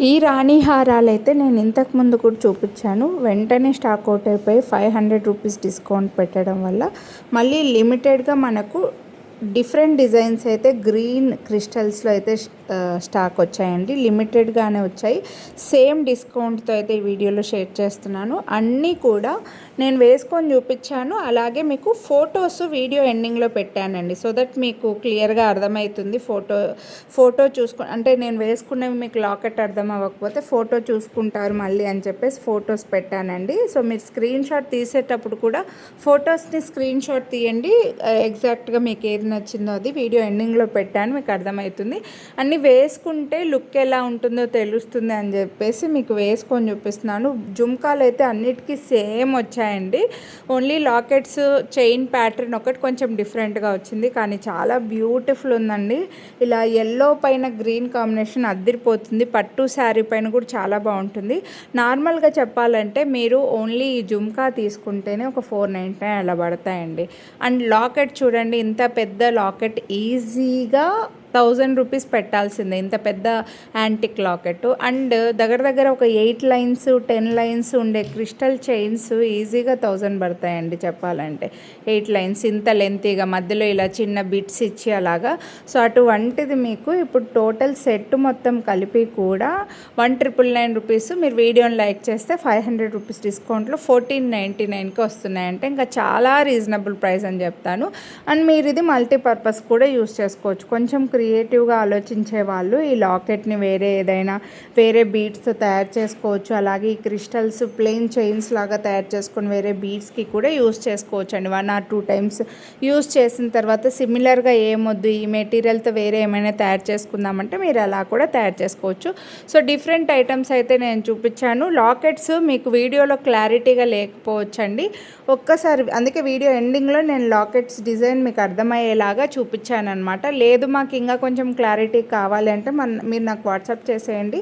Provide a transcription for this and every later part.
ఈ రాణి హారాలైతే నేను ఇంతకు ముందు కూడా చూపించాను. వెంటనే స్టాక్ అవుట్ అయిపోయి 500 రూపీస్ డిస్కౌంట్ పెట్టడం వల్ల మళ్ళీ లిమిటెడ్గా మనకు డిఫరెంట్ డిజైన్స్ అయితే గ్రీన్ క్రిస్టల్స్లో అయితే స్టాక్ వచ్చాయండి. లిమిటెడ్గానే వచ్చాయి. సేమ్ డిస్కౌంట్తో అయితే ఈ వీడియోలో షేర్ చేస్తున్నాను. అన్నీ కూడా నేను వేసుకొని చూపించాను. అలాగే మీకు ఫొటోస్ వీడియో ఎండింగ్లో పెట్టానండి. సో దట్ మీకు క్లియర్గా అర్థమవుతుంది. ఫోటో అంటే నేను వేసుకునేవి మీకు లాకెట్ అర్థం అవ్వకపోతే ఫోటో చూసుకుంటారు మళ్ళీ అని చెప్పేసి ఫొటోస్ పెట్టానండి. సో మీరు స్క్రీన్ షాట్ తీసేటప్పుడు కూడా ఫొటోస్ని స్క్రీన్ షాట్ తీయండి. ఎగ్జాక్ట్గా మీకు ఏది నచ్చిందో అది వీడియో ఎండింగ్లో పెట్టాను, మీకు అర్థమవుతుంది. అన్నీ వేసుకుంటే లుక్ ఎలా ఉంటుందో తెలుస్తుంది అని చెప్పేసి మీకు వేసుకొని చూపిస్తున్నాను. జుమ్కాలు అయితే అన్నిటికీ సేమ్ వచ్చాయండి. ఓన్లీ లాకెట్స్ చైన్ ప్యాటర్న్ ఒకటి కొంచెం డిఫరెంట్గా వచ్చింది, కానీ చాలా బ్యూటిఫుల్ ఉందండి. ఇలా ఎల్లో పైన గ్రీన్ కాంబినేషన్ అద్దిరిపోతుంది. పట్టు శారీ పైన కూడా చాలా బాగుంటుంది. నార్మల్గా చెప్పాలంటే మీరు ఓన్లీ ఈ జుమ్కా తీసుకుంటేనే ఒక 499 అలా పడతాయండి. అండ్ లాకెట్ చూడండి, ఇంత పెద్ద లాకెట్ ఈజీగా 1000 రూపీస్ పెట్టాల్సిందే, ఇంత పెద్ద యాంటిక్ లాకెట్. అండ్ దగ్గర ఒక 8 లైన్స్ 10 లైన్స్ ఉండే క్రిస్టల్ చైన్స్ ఈజీగా 1000 పడతాయండి చెప్పాలంటే. 8 లైన్స్ ఇంత లెంతీగా మధ్యలో ఇలా చిన్న బిట్స్ ఇచ్చి అలాగా. సో అటువంటిది మీకు ఇప్పుడు టోటల్ సెట్ మొత్తం కలిపి కూడా 1999 రూపీస్. మీరు వీడియోని లైక్ చేస్తే 500 రూపీస్ డిస్కౌంట్లో 1499కి వస్తున్నాయంటే ఇంకా చాలా రీజనబుల్ ప్రైస్ అని చెప్తాను. అండ్ మీరు ఇది మల్టీపర్పస్ కూడా యూస్ చేసుకోవచ్చు. కొంచెం క్రియేటివ్గా ఆలోచించే వాళ్ళు ఈ లాకెట్ని వేరే బీడ్స్తో తయారు చేసుకోవచ్చు. అలాగే ఈ క్రిస్టల్స్ ప్లెయిన్ చైన్స్ లాగా తయారు చేసుకొని వేరే బీడ్స్కి కూడా యూస్ చేసుకోవచ్చు అండి. 1 or 2 టైమ్స్ యూస్ చేసిన తర్వాత సిమిలర్గా ఏమొద్దు, ఈ మెటీరియల్తో వేరే ఏమైనా తయారు చేసుకుందామంటే మీరు అలా కూడా తయారు చేసుకోవచ్చు. సో డిఫరెంట్ ఐటమ్స్ అయితే నేను చూపించాను. లాకెట్స్ మీకు వీడియోలో క్లారిటీగా లేకపోవచ్చండి. ఒక్కసారి అందుకే వీడియో ఎండింగ్లో నేను లాకెట్స్ డిజైన్ మీకు అర్థమయ్యేలాగా చూపించాను అనమాట. లేదు మాకు ఇంకా కొంచెం క్లారిటీ కావాలి అంటే మీరు నాకు వాట్సాప్ చేసేయండి,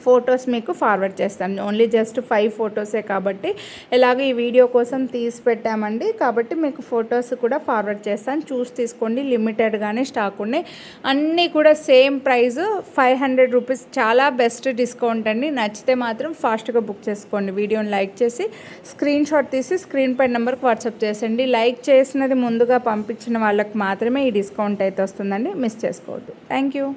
ఫొటోస్ మీకు ఫార్వర్డ్ చేస్తాను. ఓన్లీ జస్ట్ 5 ఫొటోసే కాబట్టి ఎలాగో ఈ వీడియో కోసం తీసి పెట్టామండి, కాబట్టి మీకు ఫొటోస్ కూడా ఫార్వర్డ్ చేస్తాను, చూసి తీసుకోండి. లిమిటెడ్గానే స్టాక్ ఉన్నాయి. అన్నీ కూడా సేమ్ ప్రైస్ 500 రూపీస్. చాలా బెస్ట్ డిస్కౌంట్ అండి. నచ్చితే మాత్రం ఫాస్ట్గా బుక్ చేసుకోండి. వీడియోని లైక్ చేసి స్క్రీన్ షాట్ తీసి స్క్రీన్ పై నెంబర్కి వాట్సాప్ చేసండి. లైక్ చేసినది ముందుగా పంపించిన వాళ్ళకి మాత్రమే ఈ డిస్కౌంట్ అయితే వస్తుందండి, మిస్ చేసుకోవద్దు. Thank you.